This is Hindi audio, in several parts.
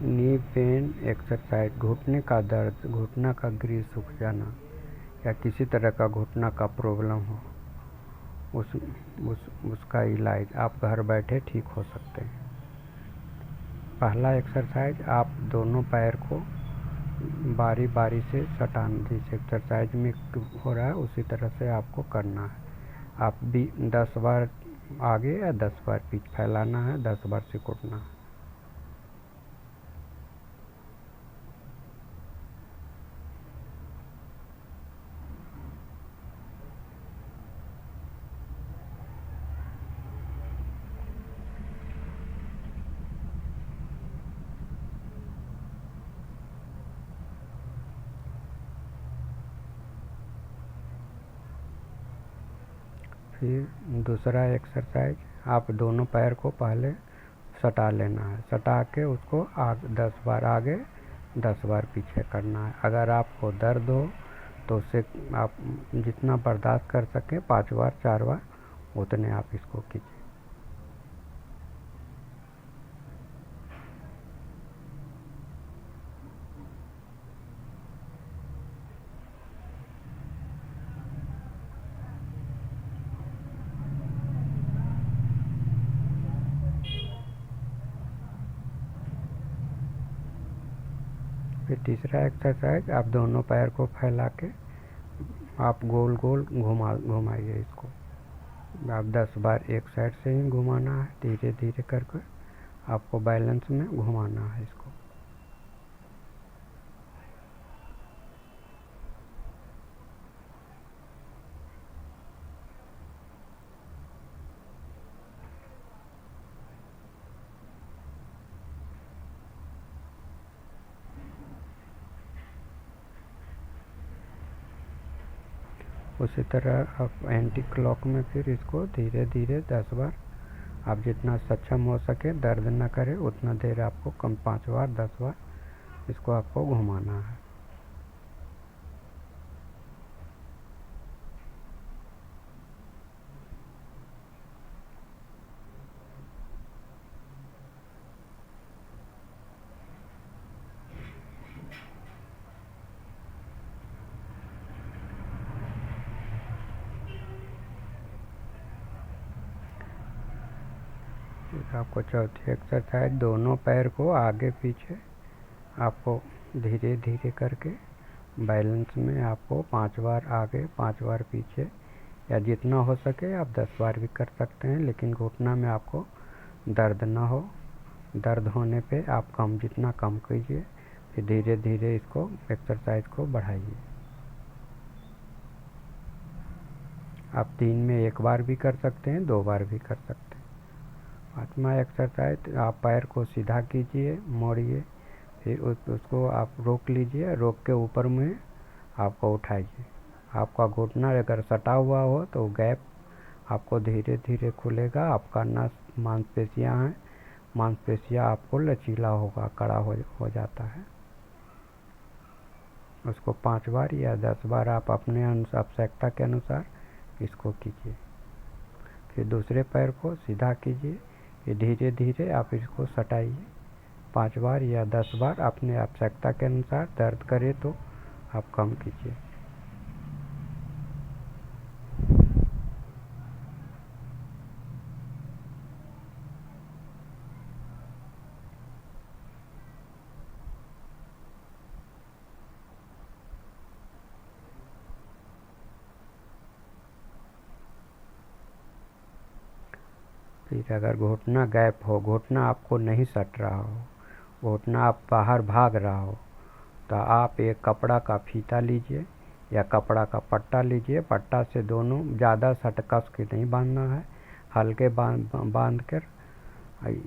नी पेन एक्सरसाइज, घुटने का दर्द, घुटना का ग्रीस सूख जाना या किसी तरह का घुटना का प्रॉब्लम हो, उसका इलाज आप घर बैठे ठीक हो सकते हैं। पहला एक्सरसाइज, आप दोनों पैर को बारी बारी से सटाना, जिस एक्सरसाइज में हो रहा है उसी तरह से आपको करना है। आप भी 10 बार आगे या 10 बार पीछे फैलाना है, 10 बार सिकुड़ना है। फिर दूसरा एक्सरसाइज, आप दोनों पैर को पहले सटा लेना है, सटा के उसको 10 बार आगे 10 बार पीछे करना है। अगर आपको दर्द हो तो उससे आप जितना बर्दाश्त कर सकें 5 बार 4 बार उतने आप इसको कीजिए। फिर तीसरा एक्सरसाइज, आप दोनों पैर को फैला के आप गोल गोल घुमाइए इसको। आप 10 बार एक साइड से ही घुमाना है, धीरे धीरे करके आपको बैलेंस में घुमाना है इसको। उसी तरह आप एंटी क्लॉक में फिर इसको धीरे धीरे 10 बार, आप जितना सक्षम हो सके, दर्द न करे उतना देर आपको 5 बार 10 बार इसको आपको घुमाना है। आपको चौथी एक्सरसाइज, दोनों पैर को आगे पीछे आपको धीरे धीरे करके बैलेंस में आपको 5 बार आगे 5 बार पीछे, या जितना हो सके आप 10 बार भी कर सकते हैं, लेकिन घुटना में आपको दर्द ना हो। दर्द होने पे आप जितना कम कीजिए, फिर धीरे धीरे इसको एक्सरसाइज को बढ़ाइए। आप 3 में 1 बार भी कर सकते हैं, 2 बार भी कर सकते हैं। 5वां एक्सरसाइज, आप पैर को सीधा कीजिए, मोड़िए, फिर उसको आप रोक लीजिए, रोक के ऊपर में आपको उठाइए। आपका घुटना अगर सटा हुआ हो तो गैप आपको धीरे धीरे खुलेगा। आपका नस मांसपेशियाँ हैं, मांसपेशियाँ आपको लचीला होगा, कड़ा हो जाता है। उसको 5 बार या 10 बार आप अपने आवश्यकता के अनुसार इसको कीजिए। फिर दूसरे पैर को सीधा कीजिए, फिर धीरे धीरे आप इसको सटाइए 5 बार या 10 बार, अपने आवश्यकता के अनुसार। दर्द करे तो आप कम कीजिए। फिर अगर घुटना गैप हो, घुटना आपको नहीं सट रहा हो, घुटना आप बाहर भाग रहा हो, तो आप एक कपड़ा का फीता लीजिए या कपड़ा का पट्टा लीजिए। पट्टा से दोनों ज़्यादा सट कस के नहीं बांधना है, हल्के बांध कर,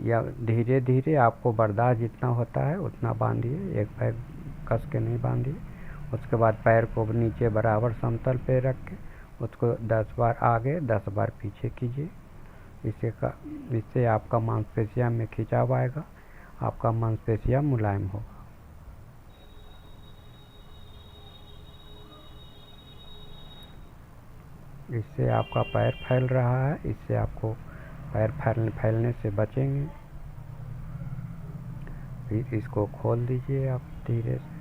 या धीरे धीरे आपको बर्दाश्त जितना होता है उतना बांधिए, एक पैर कस के नहीं बांधिए। उसके बाद पैर को नीचे बराबर समतल पे रख के उसको 10 बार आगे 10 बार पीछे कीजिए। इससे आपका मांसपेशियाँ में खिंचाव आएगा, आपका मांसपेशियाँ मुलायम होगा। इससे आपका पैर फैल रहा है, इससे आपको पैर फैलने से बचेंगे। फिर इसको खोल दीजिए आप धीरे से।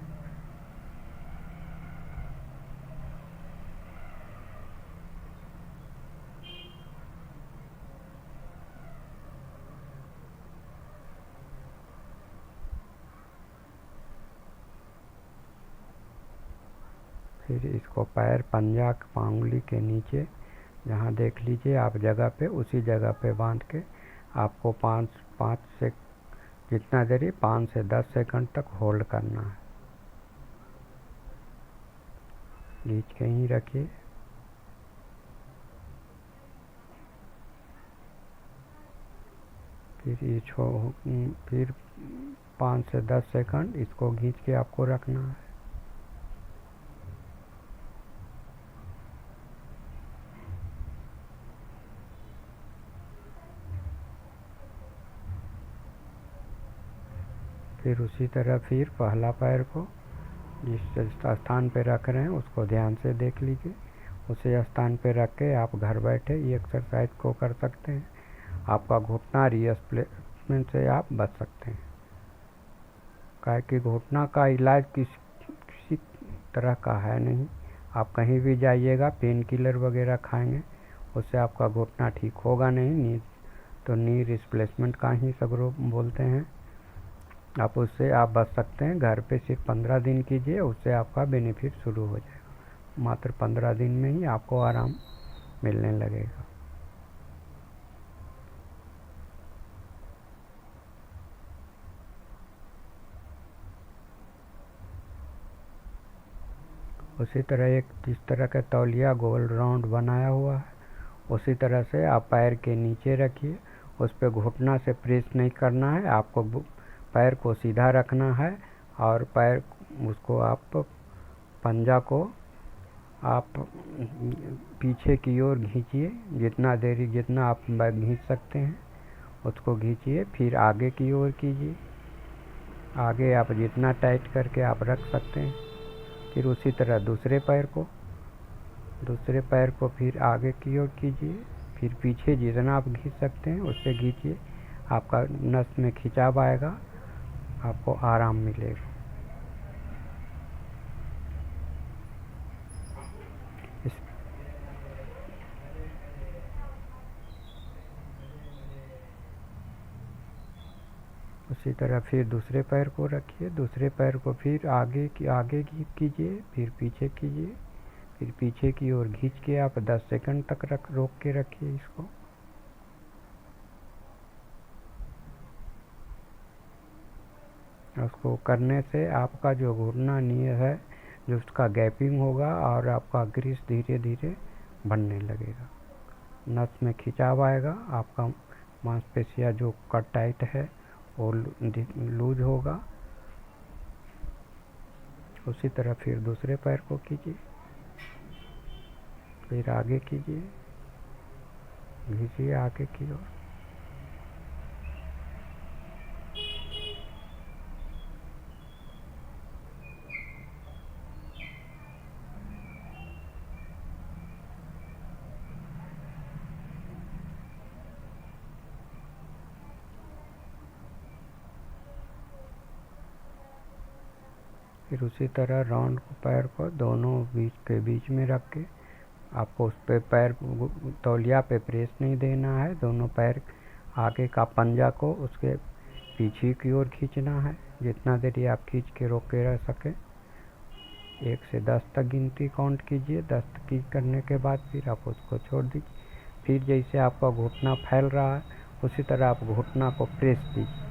फिर इसको पैर पंजा पांगुली के नीचे जहाँ देख लीजिए आप जगह पे, उसी जगह पे बांध के आपको पाँच से जितना देरी 5 से 10 सेकंड तक होल्ड करना है। खींच के ही रखिए। फिर 5 से 10 सेकंड इसको खींच के आपको रखना है। फिर उसी तरह फिर पहला पैर को जिस स्थान पे रख रहे हैं उसको ध्यान से देख लीजिए। उसी स्थान पे रख के आप घर बैठे ये एक्सरसाइज को कर सकते हैं। आपका घुटना रीप्लेसमेंट से आप बच सकते हैं। काहे कि घुटना का इलाज किसी तरह का है नहीं। आप कहीं भी जाइएगा पेन किलर वगैरह खाएंगे उससे आपका घुटना ठीक होगा नहीं। नी रिप्लेसमेंट का ही सगरों बोलते हैं। आप उससे आप बच सकते हैं। घर पे सिर्फ 15 दिन कीजिए, उससे आपका बेनिफिट शुरू हो जाएगा। मात्र 15 दिन में ही आपको आराम मिलने लगेगा। उसी तरह एक जिस तरह का तौलिया गोल राउंड बनाया हुआ है उसी तरह से आप पैर के नीचे रखिए। उस पर घुटना से प्रेस नहीं करना है। आपको पैर को सीधा रखना है और पैर उसको आप पंजा को आप पीछे की ओर खींचिए। जितना आप खींच सकते हैं उसको खींचिए। फिर आगे की ओर कीजिए। आगे आप जितना टाइट करके आप रख सकते हैं। फिर उसी तरह दूसरे पैर को फिर आगे की ओर कीजिए। फिर पीछे जितना आप खींच सकते हैं उससे खींचिए। आपका नस में खिंचाव आएगा, आपको आराम मिलेगा। उसी तरह फिर दूसरे पैर को रखिए। दूसरे पैर को फिर आगे कीजिए, फिर पीछे कीजिए। फिर पीछे की ओर खींच के आप 10 सेकंड तक रोक के रखिए इसको। उसको करने से आपका जो घुटना नी है जो उसका गैपिंग होगा और आपका ग्रीस धीरे धीरे बढ़ने लगेगा। नस में खिंचाव आएगा, आपका मांसपेशियाँ जो कट टाइट है वो लूज होगा। उसी तरह फिर दूसरे पैर को कीजिए, फिर आगे कीजिए, खींचिए आगे की ओर। फिर उसी तरह राउंड पैर को दोनों के बीच में रख के आपको उस पे पैर तौलिया पे प्रेस नहीं देना है। दोनों पैर आगे का पंजा को उसके पीछे की ओर खींचना है। जितना देरी आप खींच के रोक के रह सके। 1 से 10 तक गिनती काउंट कीजिए। 10 की करने के बाद फिर आप उसको छोड़ दीजिए। फिर जैसे आपका घुटना फैल रहा है उसी तरह आप घुटना को प्रेस दीजिए।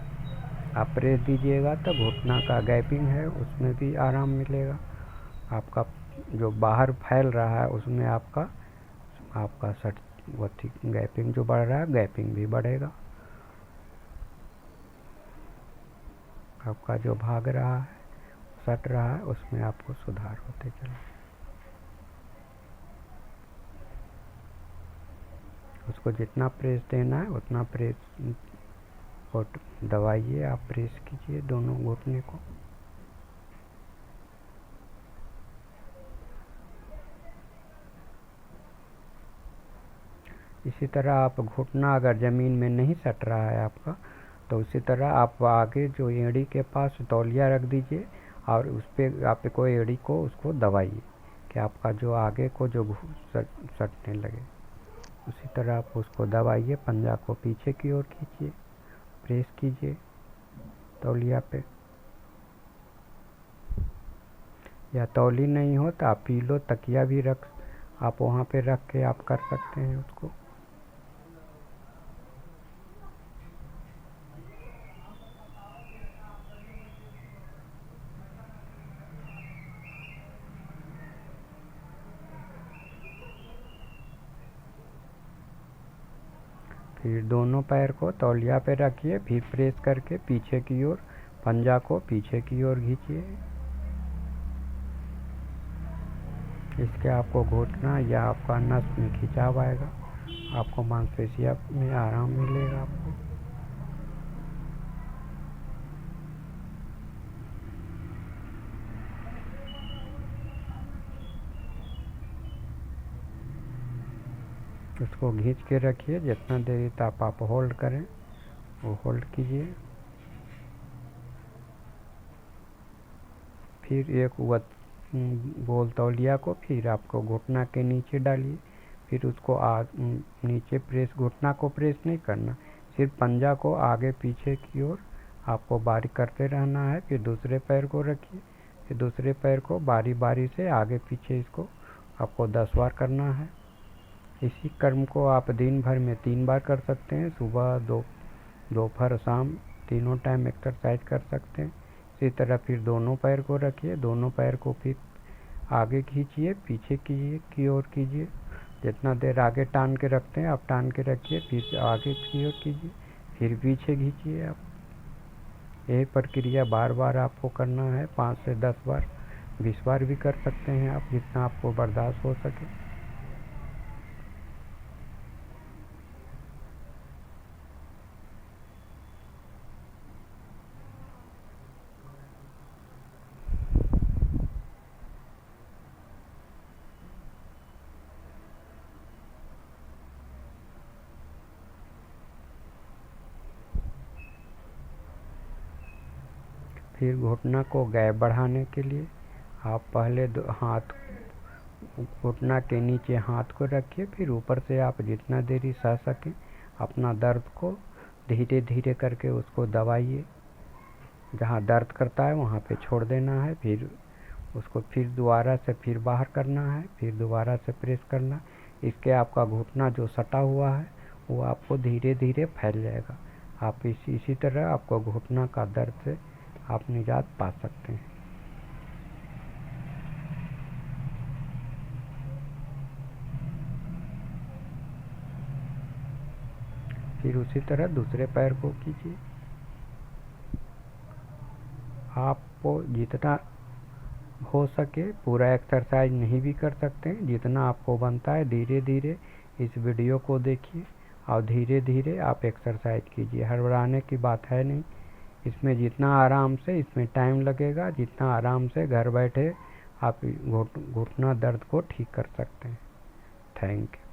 आप प्रेस दीजिएगा तो घुटना का गैपिंग है उसमें भी आराम मिलेगा। आपका जो बाहर फैल रहा है उसमें आपका गैपिंग जो बढ़ रहा है गैपिंग भी बढ़ेगा। आपका जो भाग रहा है सट रहा है उसमें आपको सुधार होते चले। उसको जितना प्रेस देना है उतना प्रेस को दबाइए। आप प्रेस कीजिए दोनों घुटने को। इसी तरह आप घुटना अगर ज़मीन में नहीं सट रहा है आपका तो तो उसी तरह आप आगे जो एड़ी के पास तौलिया रख दीजिए और उस पर आपको एड़ी को उसको दबाइए कि आपका जो आगे को जो सटने लगे। उसी तरह आप उसको दबाइए, पंजा को पीछे की ओर खींचिए, प्रेस कीजिए तौलिया पे। या तौली नहीं हो तो आप पीलो तकिया भी आप वहाँ पे रख के आप कर सकते हैं उसको। फिर दोनों पैर को तौलिया पे रखिए, फिर प्रेस करके पीछे की ओर पंजा को पीछे की ओर खींचिए। इसके आपको घुटना या आपका नस में खिंचाव आएगा, आपको मांसपेशियों में आराम मिलेगा आपको। उसको खींच के रखिए, जितना देरी तक आप होल्ड करें वो होल्ड कीजिए। फिर एक गोल तौलिया को फिर आपको घुटना के नीचे डालिए, फिर उसको नीचे प्रेस, घुटना को प्रेस नहीं करना, सिर्फ पंजा को आगे पीछे की ओर आपको बारी करते रहना है। फिर दूसरे पैर को रखिए, फिर दूसरे पैर को बारी बारी से आगे पीछे इसको आपको 10 बार करना है। इसी कर्म को आप दिन भर में 3 बार कर सकते हैं, सुबह दोपहर शाम तीनों टाइम एक्सरसाइज कर सकते हैं। इसी तरह फिर दोनों पैर को रखिए, दोनों पैर को फिर आगे खींचिए, पीछे की ओर कीजिए। जितना देर आगे टान के रखते हैं आप टान के रखिए, फिर आगे की ओर कीजिए, फिर पीछे खींचिए आप। यही प्रक्रिया बार बार आपको करना है, 5 से 10 बार, 20 बार भी कर सकते हैं आप, जितना आपको बर्दाश्त हो सके। फिर घुटना को गैप बढ़ाने के लिए आप पहले हाथ घुटना के नीचे हाथ को रखिए, फिर ऊपर से आप जितना देरी सह सकें अपना दर्द को धीरे धीरे करके उसको दबाइए। जहाँ दर्द करता है वहाँ पे छोड़ देना है, फिर उसको फिर दोबारा से फिर बाहर करना है, फिर दोबारा से प्रेस करना। इसके आपका घुटना जो सटा हुआ है वो आपको धीरे धीरे फैल जाएगा। आप इसी तरह आपको घुटना का दर्द से आप निजात पा सकते हैं। फिर उसी तरह दूसरे पैर को कीजिए। आपको जितना हो सके पूरा एक्सरसाइज नहीं भी कर सकते हैं, जितना आपको बनता है धीरे धीरे इस वीडियो को देखिए और धीरे धीरे आप एक्सरसाइज कीजिए। हड़बड़ाने की बात है नहीं, इसमें जितना आराम से, इसमें टाइम लगेगा, जितना आराम से घर बैठे आप घुटना दर्द को ठीक कर सकते हैं। Thank you.